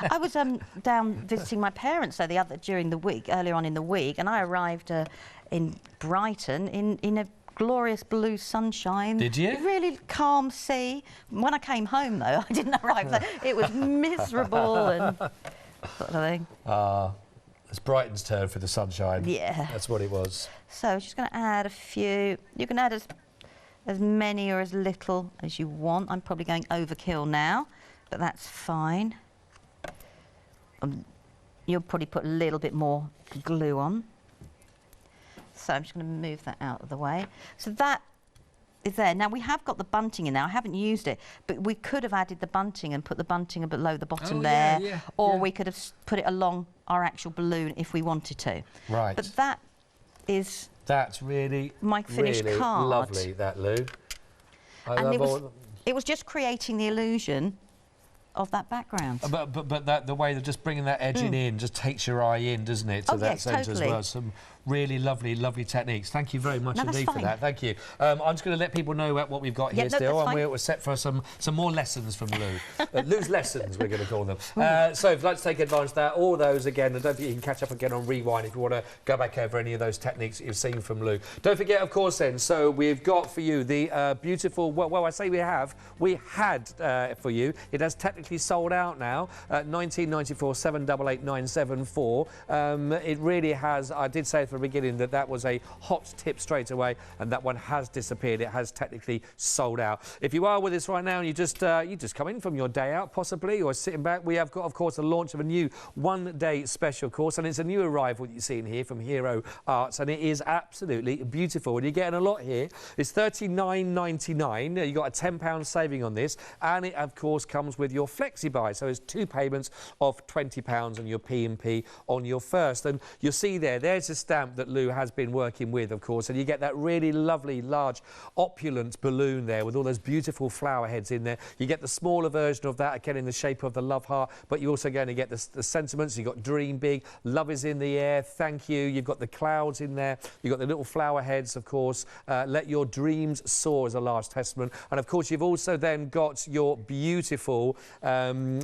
I was down visiting my parents during the week, earlier on in the week, and I arrived in Brighton in a glorious blue sunshine. Did you? Really calm sea. When I came home, though, I didn't arrive there. It was miserable and sort of thing. It's Brighton's turn for the sunshine. Yeah. That's what it was. So I'm just going to add a few. You can add as many or as little as you want. I'm probably going overkill now, but that's fine. You'll probably put a little bit more glue on. So I'm just going to move that out of the way. So that is there. Now we have got the bunting in there. I haven't used it, but we could have added the bunting and put the bunting below the bottom there, or we could have put it along our actual balloon if we wanted to. Right. But that is... That's really, my finished really card. Lovely, that, Lou. It was just creating the illusion of that background. But the way of just bringing that edging in just takes your eye in, doesn't it, to that centre as well. Some really lovely techniques. Thank you very much indeed for that. Thank you. I'm just going to let people know what we've got here still, and we're set for some more lessons from Lou. Lou's lessons, we're going to call them. So if you'd like to take advantage of that, all those again, and don't forget you can catch up again on Rewind if you want to go back over any of those techniques that you've seen from Lou. Don't forget, of course, then, so we've got for you the beautiful, well, I say we had for you. It has technically sold out now, 1994 788 974. It really has, I did say at the beginning that was a hot tip straight away, and that one has disappeared. It has technically sold out. If you are with us right now and you just come in from your day out possibly, or sitting back, we have got, of course, the launch of a new one-day special course, and it's a new arrival that you're seeing here from Hero Arts, and it is absolutely beautiful, and you're getting a lot here. It's $39.99. You've got a £10 saving on this, and it, of course, comes with your flexi buy, so it's 2 payments of £20 on your P&P on your first, and you'll see there's a stamp stamp that Lou has been working with, of course, and you get that really lovely, large, opulent balloon there with all those beautiful flower heads in there. You get the smaller version of that, again, in the shape of the love heart, but you're also going to get the sentiments. You've got dream big, love is in the air, thank you. You've got the clouds in there. You've got the little flower heads, of course. Let your dreams soar is a large testament. And, of course, you've also then got your beautiful dies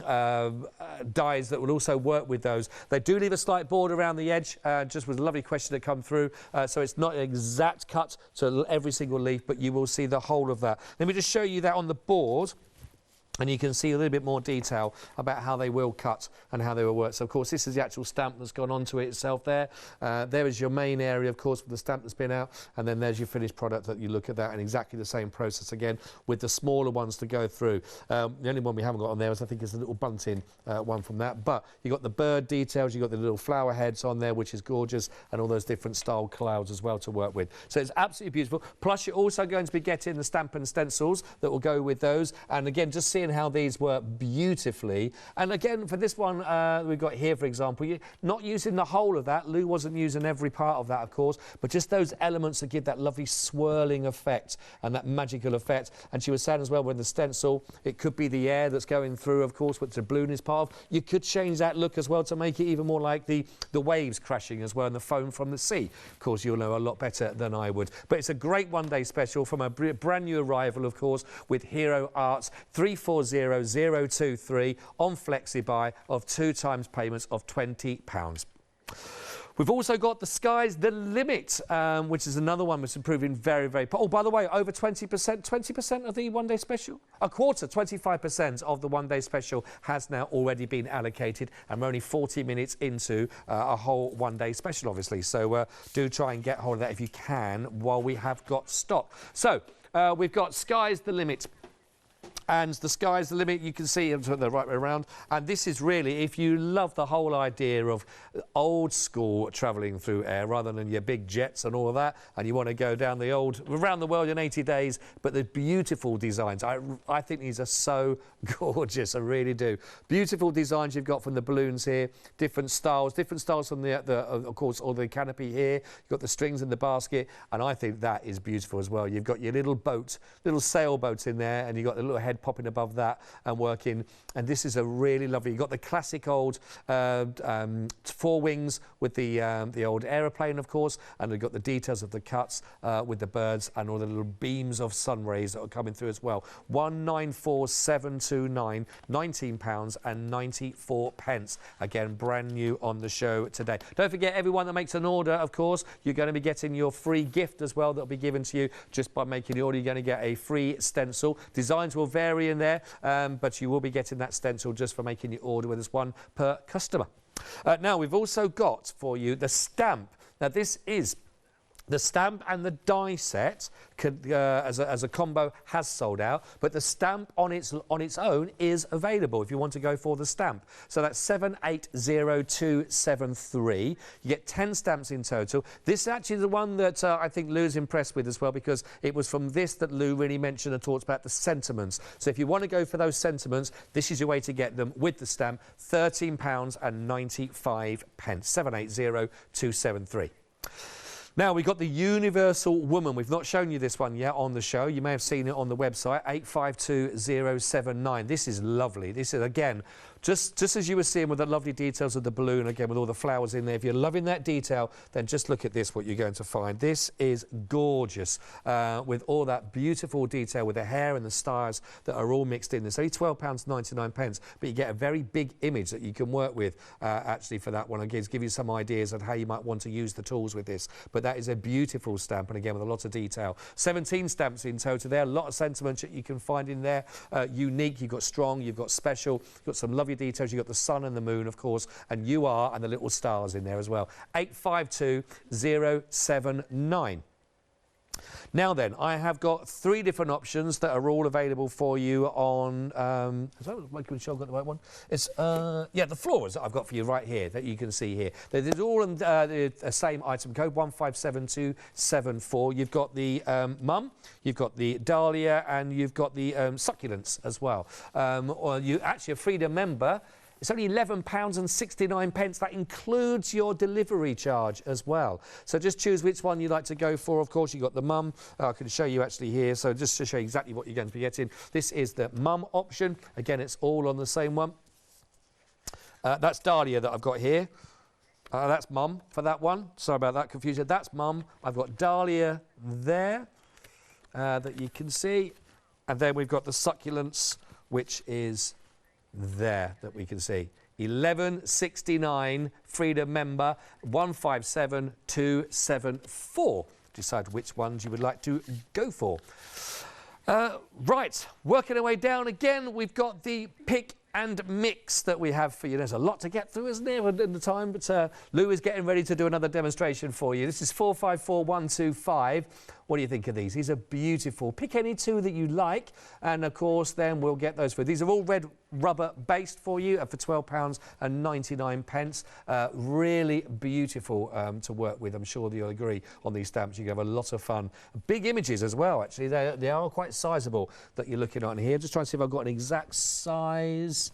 that will also work with those. They do leave a slight border around the edge, just with a lovely question that come through. So it's not an exact cut to every single leaf, but you will see the whole of that. Let me just show you that on the board. And you can see a little bit more detail about how they will cut and how they will work. So, of course, this is the actual stamp that's gone onto it itself there. There is your main area, of course, with the stamp that's been out. And then there's your finished product that you look at that, and exactly the same process again with the smaller ones to go through. The only one we haven't got on there is, I think, is the little bunting one from that. But you've got the bird details, you've got the little flower heads on there, which is gorgeous, and all those different style clouds as well to work with. So it's absolutely beautiful. Plus, you're also going to be getting the stamp and stencils that will go with those. And again, just seeing how these work beautifully. And again, for this one we've got here, for example, you're not using the whole of that. Lou wasn't using every part of that, of course, but just those elements that give that lovely swirling effect and that magical effect. And she was saying as well, with the stencil, it could be the air that's going through, of course, which the balloon is part of. You could change that look as well to make it even more like the waves crashing as well and the foam from the sea. Of course, you'll know a lot better than I would. But it's a great one-day special from a brand new arrival, of course, with Hero Arts, 340023 on FlexiBuy of 2 times payments of £20. We've also got the Sky's the Limit, which is another one which is proving very, very... Oh, by the way, over 20% of the one-day special? A quarter, 25% of the one-day special has now already been allocated, and we're only 40 minutes into a whole one-day special, obviously. So do try and get hold of that if you can while we have got stock. So we've got Sky's the Limit. And the sky's the limit, you can see the right way around. And this is really, if you love the whole idea of old school travelling through air rather than your big jets and all of that, and you want to go down around the world in 80 days, but the beautiful designs. I think these are so gorgeous, I really do. Beautiful designs you've got from the balloons here, different styles from of course, all the canopy here. You've got the strings in the basket, and I think that is beautiful as well. You've got your little boat, little sailboats in there, and you've got the little head popping above that and working, and this is a really lovely. You've got the classic old 4 wings with the old aeroplane, of course, and you've got the details of the cuts with the birds and all the little beams of sun rays that are coming through as well. 194729, £19.94. Again, brand new on the show today. Don't forget, everyone that makes an order, of course, you're going to be getting your free gift as well that will be given to you just by making the order. You're going to get a free stencil. Designs will vary in there, but you will be getting that stencil just for making your order with us, 1 per customer. Now, we've also got for you the stamp. Now, this is the stamp and the die set as a combo has sold out, but the stamp on its own is available if you want to go for the stamp. So that's 780273. You get 10 stamps in total. This is actually the one that I think Lou's impressed with as well, because it was from this that Lou really mentioned and talked about the sentiments. So if you want to go for those sentiments, this is your way to get them with the stamp. £13.95. 780273. Now, we've got the Universal Woman. We've not shown you this one yet on the show. You may have seen it on the website, 852079. This is lovely. This is, again, just as you were seeing with the lovely details of the balloon, again, with all the flowers in there. If you're loving that detail, then just look at this, what you're going to find. This is gorgeous, with all that beautiful detail with the hair and the stars that are all mixed in. It's only £12.99, but you get a very big image that you can work with, actually, for that one. Again, to give you some ideas on how you might want to use the tools with this. But that is a beautiful stamp, and again, with a lot of detail. 17 stamps in total there, a lot of sentiments that you can find in there. Unique, you've got strong, you've got special, you've got some lovely details. You've got the sun and the moon, of course, and you are, and the little stars in there as well. 852079. Now then, I have got 3 different options that are all available for you on... making sure I've got the right one. It's, the florals that I've got for you right here, that you can see here. They're all in the same item code, 157274. You've got the mum, you've got the dahlia, and you've got the succulents as well. Or you actually, a Freedom member, It's only £11.69. That includes your delivery charge as well. So just choose which one you'd like to go for. Of course, you've got the mum. I can show you actually here. So just to show you exactly what you're going to be getting. This is the mum option. Again, it's all on the same one. That's Dahlia that I've got here. That's mum for that one. Sorry about that confusion. That's mum. I've got Dahlia there that you can see. And then we've got the succulents, which is there that we can see. 11.69 Freedom member 157274. Decide which ones you would like to go for. Right, working our way down again, we've got the pick and mix that we have for you. There's a lot to get through, isn't there, in the time? But Lou is getting ready to do another demonstration for you. This is 454125. What do you think of these? These are beautiful. Pick any two that you like, and of course, then we'll get those for you. These are all red rubber based for you for £12.99. Really beautiful to work with. I'm sure that you'll agree on these stamps. You can have a lot of fun. Big images as well, actually. They are quite sizable that you're looking at here. Just trying to see if I've got an exact size.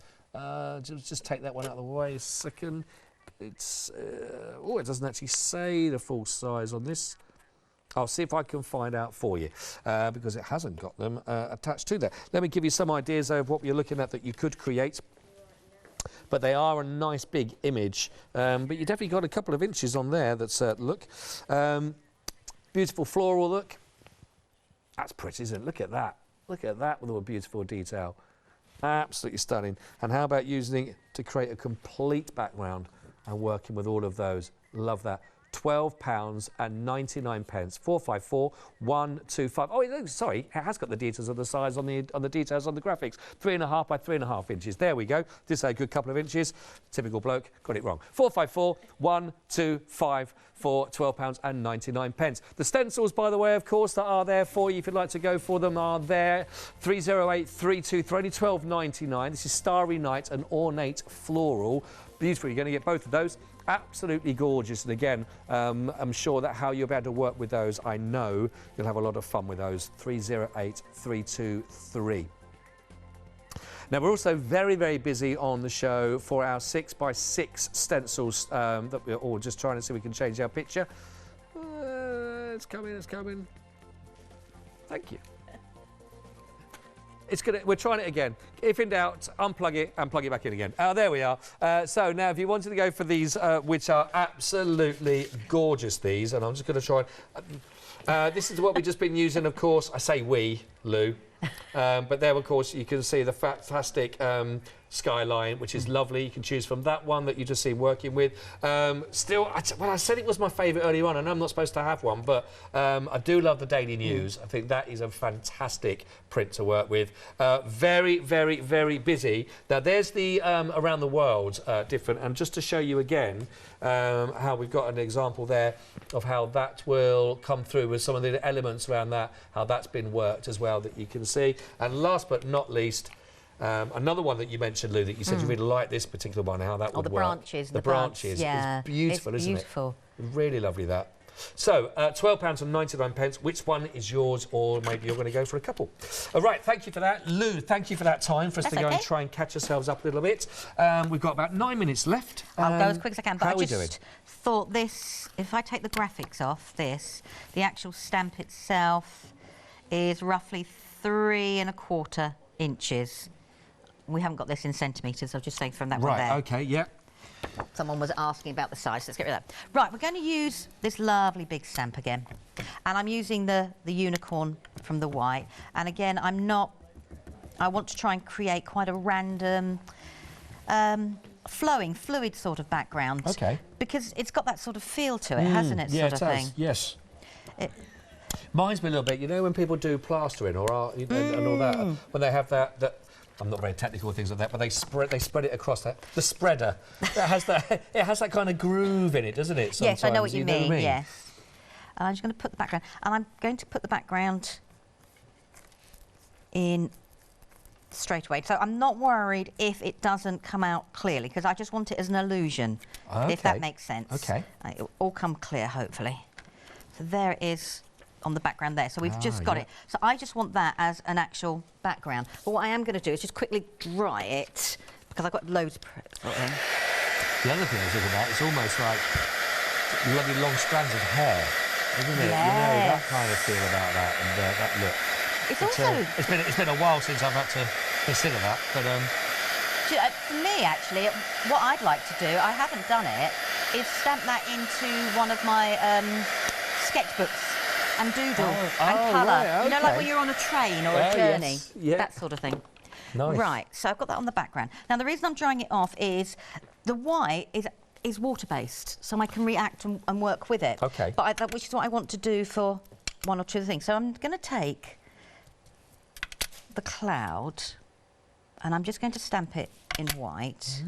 Just take that one out of the way a second. It's it doesn't actually say the full size on this. I'll see if I can find out for you because it hasn't got them attached to there. Let me give you some ideas of what you're looking at that you could create. But they are a nice big image. But you definitely got a couple of inches on there. That's look. Beautiful floral look. That's pretty, isn't it? Look at that. Look at that with all the beautiful detail. Absolutely stunning. And how about using it to create a complete background and working with all of those? Love that. £12.99. 454125. Oh, sorry, it has got the details of the size on the details on the graphics. 3.5 by 3.5 inches. There we go. Just a good couple of inches. Typical bloke, got it wrong. 454125 for £12.99. The stencils, by the way, of course, that are there for you if you'd like to go for them, are there. 30832, only £12.99. This is Starry Night, an ornate floral. Beautiful. You're going to get both of those. Absolutely gorgeous. And again, I'm sure that how you'll be able to work with those, I know you'll have a lot of fun with those. 308323. Now, we're also very, very busy on the show for our 6x6 stencils that we're all just trying to see if we can change our picture. It's coming, it's coming. Thank you. We're trying it again. If in doubt, unplug it and plug it back in again. There we are. So now, if you wanted to go for these, which are absolutely gorgeous, these, and I'm just going to try. This is what we've just been using, of course. I say we, Lou. But there, of course, you can see the fantastic skyline, which is lovely. You can choose from that one that you just seen working with. Still, well, I said it was my favourite earlier on. I know I'm not supposed to have one, but I do love the Daily News. I think that is a fantastic print to work with. Very, very, very busy. Now, there's the around the world different, and just to show you again how we've got an example there of how that will come through with some of the elements around that, how that's been worked as well that you can see. And last but not least, another one that you mentioned, Lou, that you said you really like this particular one, how that would work. The branches. The branches. Yeah. It's beautiful, it's isn't beautiful. it? Really lovely, that. So, £12.99. Which one is yours, or maybe you're going to go for a couple? Right, thank you for that. Lou, thank you for that time for us to go and try and catch ourselves up a little bit. We've got about 9 minutes left. I'll go as quick as I can, but how I are we just doing? thought this, if I take the graphics off this, the actual stamp itself is roughly 3¼ inches. We haven't got this in centimetres, I'll just say from that one there. Right, OK, yeah. Someone was asking about the size, so let's get rid of that. Right, we're going to use this lovely big stamp again. And I'm using the unicorn from the white. And again, I want to try and create quite a random, flowing, fluid sort of background. OK. Because it's got that sort of feel to it, hasn't it, yeah, sort of thing? Yes. Reminds me a little bit, you know, when people do plastering or art and all that, when they have that I'm not very technical with things like that, but they spread it across the spreader. That has that. It has that kind of groove in it, doesn't it? Sometimes, yes, I know what you mean. Yes. And I'm just going to put the background, and I'm going to put the background in straight away. So I'm not worried if it doesn't come out clearly, because I just want it as an illusion, if that makes sense. Okay. It'll all come clear, hopefully. So there it is on the background there. So we've just got it. So I just want that as an actual background. But what I am going to do is just quickly dry it, because I've got loads of sort of thing. The other thing I was thinking about, it's almost like lovely long strands of hair, isn't it? Yes. You know, that kind of feel about that and that look. It's also... It's been a while since I've had to consider that, but... For me, actually, what I'd like to do, I haven't done it, is stamp that into one of my sketchbooks and doodle and colour. Right, okay. You know, like when you're on a train or a journey, that sort of thing. Nice. Right, so I've got that on the background. Now, the reason I'm drying it off is the white is water-based, so I can react and work with it. Okay. But which is what I want to do for one or two things. So I'm going to take the cloud and I'm just going to stamp it in white.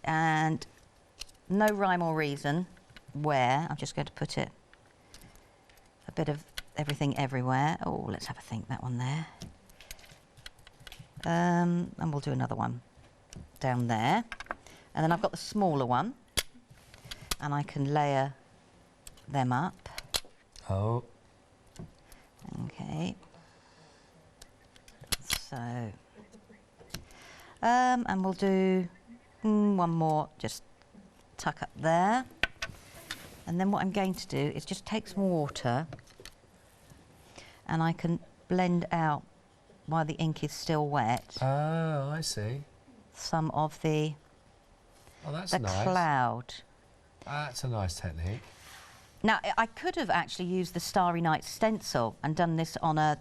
And no rhyme or reason where. I'm just going to put it a bit of everything everywhere. Oh, let's have a think, that one there. And we'll do another one down there. And then I've got the smaller one and I can layer them up. Oh. Okay. So, and we'll do one more, just tuck up there. And then what I'm going to do is just take some water and I can blend out, while the ink is still wet, Oh, I see. some of the Nice. cloud. That's a nice technique. Now, I could have actually used the Starry Night stencil and done this on a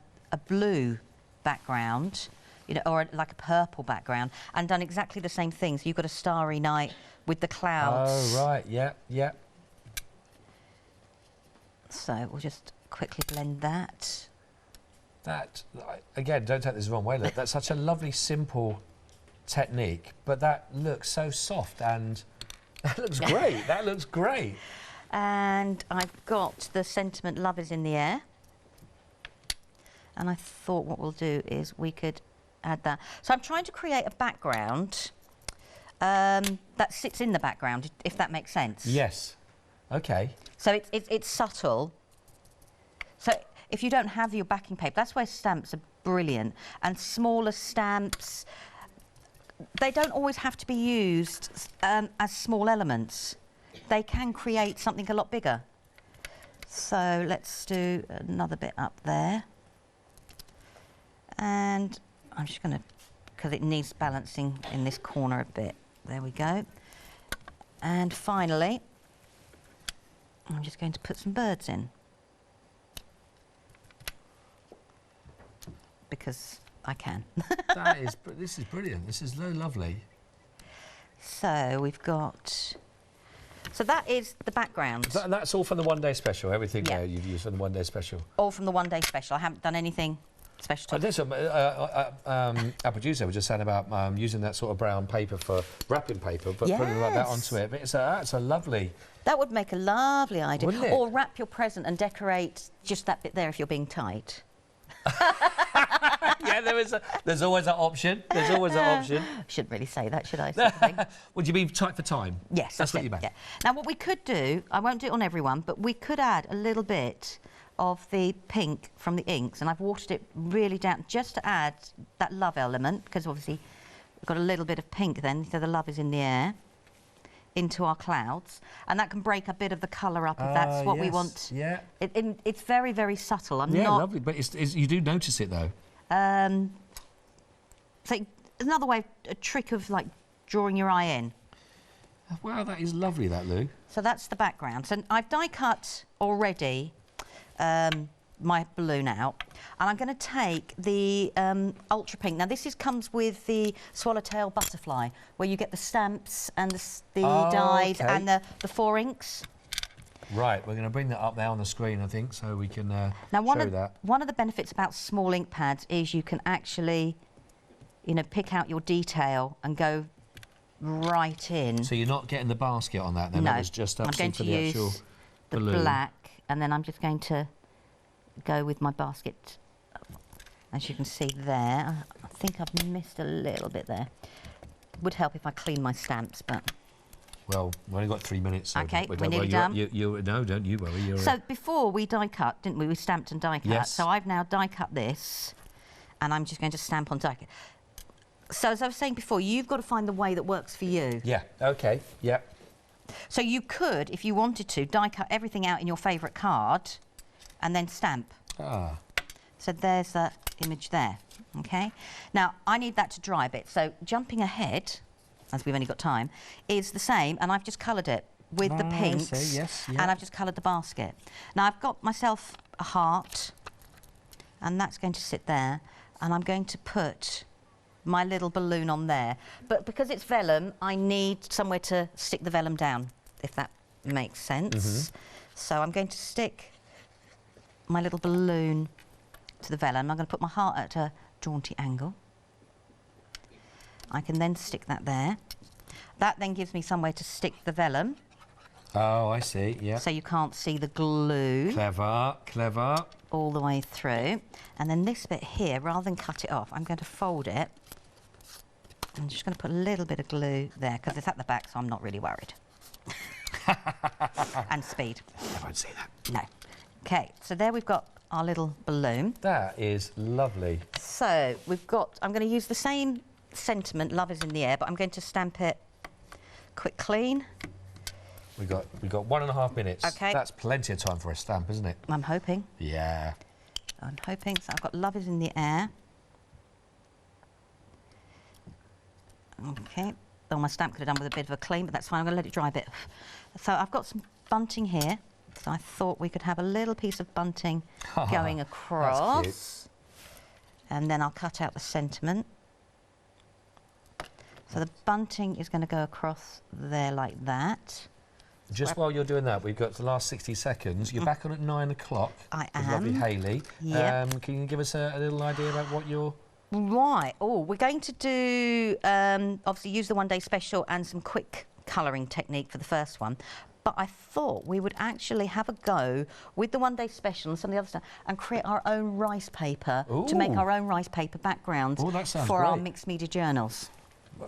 blue background, you know, or like a purple background, and done exactly the same thing. So you've got a starry night with the clouds. Oh, right, yeah. So we'll just quickly blend that. That, again, don't take this the wrong way, look, that's such a lovely, simple technique, but that looks so soft and that looks great, that looks great. And I've got the sentiment "Love is in the air." And I thought what we'll do is we could add that. So I'm trying to create a background that sits in the background, if that makes sense. Yes. Okay. So it's subtle. So if you don't have your backing paper, that's where stamps are brilliant. And smaller stamps, they don't always have to be used as small elements. They can create something a lot bigger. So let's do another bit up there. And I'm just going to, because it needs balancing in this corner a bit. There we go. And finally, I'm just going to put some birds in. Because I can. This is brilliant. This is so lovely. So we've got... So that is the background. That's all from the one-day special, everything there you've used from the one-day special. All from the one-day special. I haven't done anything special. Our producer was just saying about using that sort of brown paper for wrapping paper, but putting like that onto it. But that's a lovely... That would make a lovely idea. Wouldn't it? Or wrap your present and decorate just that bit there if you're being tight. Yeah, there's always that option. There's always that option. Shouldn't really say that, should I? Sort of thing. Would you be tight for time? Yes, that's what you meant. Yeah. Now, what we could do, I won't do it on everyone, but we could add a little bit of the pink from the inks, and I've watered it really down just to add that love element, because obviously we've got a little bit of pink then, so the love is in the air, into our clouds, and that can break a bit of the colour up if that's what we want. Yeah. It's very, very subtle. Lovely, but you do notice it though. So another way, a trick of like drawing your eye in. Wow, that is lovely, that, Lou. So that's the background. So I've die cut already my balloon out, and I'm going to take the ultra pink. Now this comes with the swallowtail butterfly, where you get the stamps and the dyes and the 4 inks. Right, we're going to bring that up there on the screen, I think, so we can show that. One of the benefits about small ink pads is you can actually, you know, pick out your detail and go right in. So you're not getting the basket on that, then? No, That was just up I'm going to the actual use the balloon. black, and then I'm just going to go with my basket, as you can see there. I think I've missed a little bit there. Would help if I clean my stamps, but... Well, we've only got 3 minutes. So OK, we're nearly done. No, don't you worry. So before we die cut, didn't we? We stamped and die cut. Yes. So I've now die cut this, and I'm just going to stamp on die cut. So as I was saying before, you've got to find the way that works for you. Yeah, OK, yeah. So you could, if you wanted to, die cut everything out in your favourite card and then stamp. Ah. So there's that image there, OK? Now, I need that to dry a bit, so jumping ahead, as we've only got time, is the same, and I've just coloured it with the pinks, I see, yes, yeah. and I've just coloured the basket. Now, I've got myself a heart, and that's going to sit there, and I'm going to put my little balloon on there. But because it's vellum, I need somewhere to stick the vellum down, if that makes sense. So I'm going to stick my little balloon to the vellum. I'm going to put my heart at a jaunty angle. I can then stick that there. That then gives me somewhere to stick the vellum. Oh, I see, yeah. So you can't see the glue. Clever, clever. All the way through. And then this bit here, rather than cut it off, I'm going to fold it. I'm just going to put a little bit of glue there, because it's at the back, so I'm not really worried. And speed. I won't see that. No. OK, so there we've got our little balloon. That is lovely. So we've got, I'm going to use the same sentiment, love is in the air, but I'm going to stamp it quick clean. We've got 1.5 minutes. OK. That's plenty of time for a stamp, isn't it? I'm hoping. Yeah. I'm hoping. So I've got love is in the air. OK. Oh, my stamp could have done with a bit of a clean, but that's fine. I'm going to let it dry a bit. So I've got some bunting here. So I thought we could have a little piece of bunting going across. That's cute. And then I'll cut out the sentiment. So the bunting is going to go across there like that. Just while you're doing that, we've got the last 60 seconds. You're back on at 9 o'clock. I with am. lovely Hayley. Yep. Can you give us a little idea about what you're... Right. Oh, we're going to do, obviously, use the one-day special and some quick colouring technique for the first one. But I thought we would actually have a go with the one-day special and some of the other stuff and create our own rice paper to make our own rice paper backgrounds for our mixed media journals.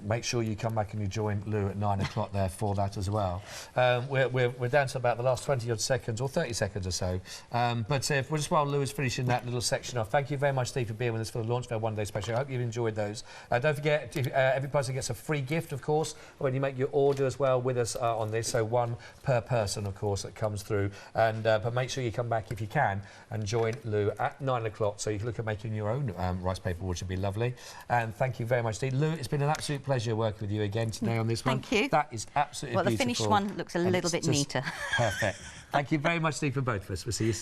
Make sure you come back and you join Lou at 9 o'clock there for that as well. We're down to about the last 20-odd seconds, or 30 seconds or so. But just while Lou is finishing that little section off, thank you very much, Steve, for being with us for the launch of our one-day special. I hope you've enjoyed those. Don't forget, every person gets a free gift, of course, when you make your order as well with us on this. So one per person, of course, that comes through. And but make sure you come back if you can and join Lou at 9 o'clock so you can look at making your own rice paper, which would be lovely. And thank you very much, Steve. Lou, it's been an absolute pleasure working with you again today on this one. Thank you. That is absolutely beautiful. Well, the finished one looks a little bit neater. Perfect. Thank you very much, Steve, for both of us. We'll see you soon.